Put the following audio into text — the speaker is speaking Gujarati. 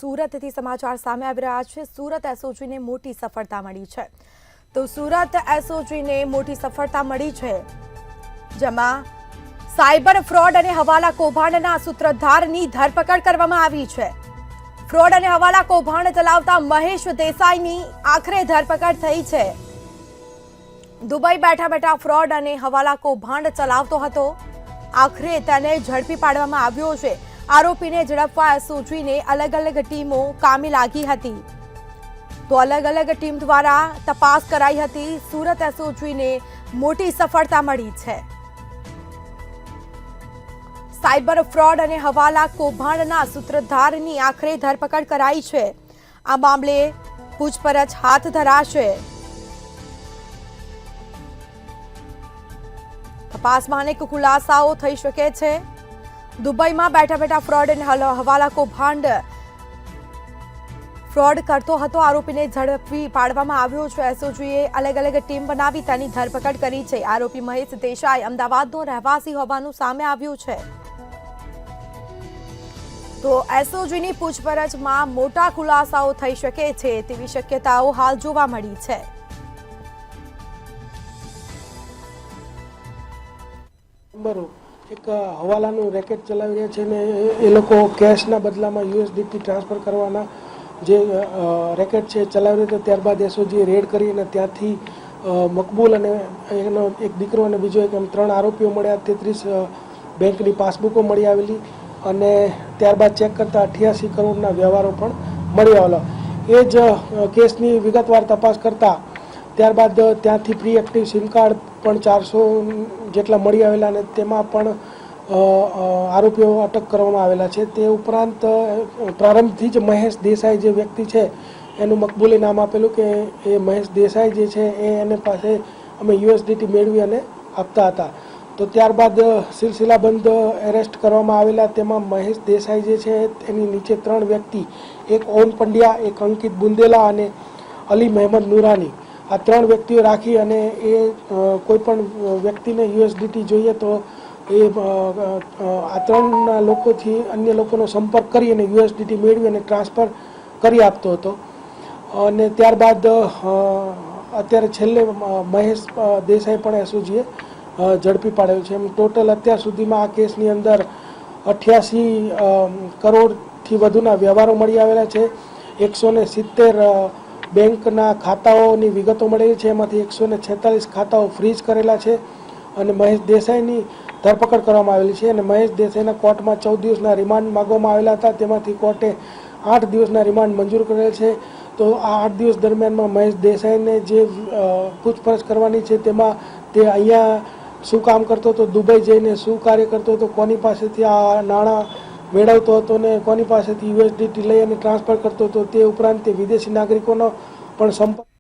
સુરતથી સમાચાર સામે આવી રહ્યા છે। સુરત એસઓજીને મોટી સફળતા મળી છે। તો સુરત એસઓજીને મોટી સફળતા મળી છે, જેમાં સાયબર ફ્રોડ અને હવાલા કૌભાંડના સૂત્રધારની ધરપકડ કરવામાં આવી છે। ફ્રોડ અને હવાલા કૌભાંડ ચલાવતા મહેશ દેસાઈની આખરે ધરપકડ થઈ છે। દુબઈ બેઠા બેઠા ફ્રોડ અને હવાલા કૌભાંડ ચલાવતો હતો, આખરે તેને ઝડપી પાડવામાં આવ્યો છે। આરોપીને ઝડપવા એસઓજીને અલગ અલગ ટીમો કામે લાગી હતી। તો અલગ અલગ ટીમ દ્વારા તપાસ કરાઈ હતી। સુરત એસઓજીને મોટી સફળતા મળી છે। સાયબર ફ્રોડ અને હવાલા કૌભાંડના સૂત્રધારની આખરે ધરપકડ કરાઈ છે। આ મામલે પૂછપરછ હાથ ધરાશે। તપાસમાં અનેક ખુલાસાઓ થઈ શકે છે। દુબઈમાં બેઠા બેઠા ફ્રોડ અને હવાલા કૌભાંડ ફ્રોડ કરતો હતો, આરોપીને ઝડપી પાડવામાં આવ્યો છે। એસઓજીએ અલગ અલગ ટીમ બનાવી તેની ધરપકડ કરી છે। આરોપી મહેશ દેસાઈ અમદાવાદનો રહેવાસી હોવાનું સામે આવ્યું છે। તો એસઓજીની પૂછપરછમાં મોટા ખુલાસાઓ થઈ શકે છે તેવી શક્યતાઓ હાલ જોવા મળી છે। એક હવાલાનું રેકેટ ચલાવી રહ્યા છે ને એ લોકો કેશના બદલામાં યુએસડીટી ટ્રાન્સફર કરવાના જે રેકેટ છે ચલાવી રહ્યા, ત્યારબાદ એસઓજીએ રેડ કરી અને ત્યાંથી મકબૂલ અને એનો એક દીકરો અને બીજો એક એમ 3 આરોપીઓ મળ્યા। 33 બેંકની પાસબુકો મળી આવેલી અને ત્યારબાદ ચેક કરતા 88 કરોડના વ્યવહારો પણ મળી આવેલા। એ જ કેસની વિગતવાર તપાસ કરતા ત્યારબાદ ત્યાંથી પ્રી એક્ટિવ સિમ કાર્ડ પણ 400 જેટલા મળી આવેલા અને તેમાં પણ આરોપીઓ અટક કરવામાં આવેલા છે। તે ઉપરાંત પ્રારંભથી જ મહેશ દેસાઈ જે વ્યક્તિ છે એનું મકબૂલી નામ આપેલું કે એ મહેશ દેસાઈ જે છે એને પાસે અમે યુએસડીટી મેળવી અને આપતા હતા। તો ત્યારબાદ સિલસિલાબંધ એરેસ્ટ કરવામાં આવેલા। તેમાં મહેશ દેસાઈ જે છે એની નીચે 3 વ્યક્તિ, એક ઓમ પંડ્યા, એક અંકિત બુંદેલા અને અલી મહેમદ નુરાની, આ 3 વ્યક્તિઓ રાખી અને એ કોઈ પણ વ્યક્તિને યુએસડીટી જોઈએ તો એ આ 3 લોકોથી અન્ય લોકોનો સંપર્ક કરી અને યુએસડીટી મેળવી અને ટ્રાન્સફર કરી આપતો હતો। અને ત્યારબાદ અત્યારે છેલ્લે મહેશ દેસાઈ પણ એસઓજીએ ઝડપી પાડેલ છે। એમ ટોટલ અત્યાર સુધીમાં આ કેસની અંદર 88 કરોડથી વધુના વ્યવહારો મળી આવેલા છે। 170 બેંકના ખાતાઓની વિગતો મળેલી છે, એમાંથી 146 ખાતાઓ ફ્રીઝ કરેલા છે અને મહેશ દેસાઈની ધરપકડ કરવામાં આવેલી છે। અને મહેશ દેસાઈના કોર્ટમાં 14 દિવસના રિમાન્ડ માગવામાં આવેલા હતા, તેમાંથી કોર્ટે 8 દિવસના રિમાન્ડ મંજૂર કરેલ છે। તો આ 8 દિવસ દરમિયાનમાં મહેશ દેસાઈને જે પૂછપરછ કરવાની છે તેમાં તે અહીંયા શું કામ કરતો હતો, દુબઈ જઈને શું કાર્ય કરતો હતો, કોની પાસેથી આ નાણાં મેળવતો હતો ને કોની પાસેથી યુએસડીટી લઈ અને ટ્રાન્સફર કરતો હતો, તે ઉપરાંત તે વિદેશી નાગરિકોનો પણ સંપર્ક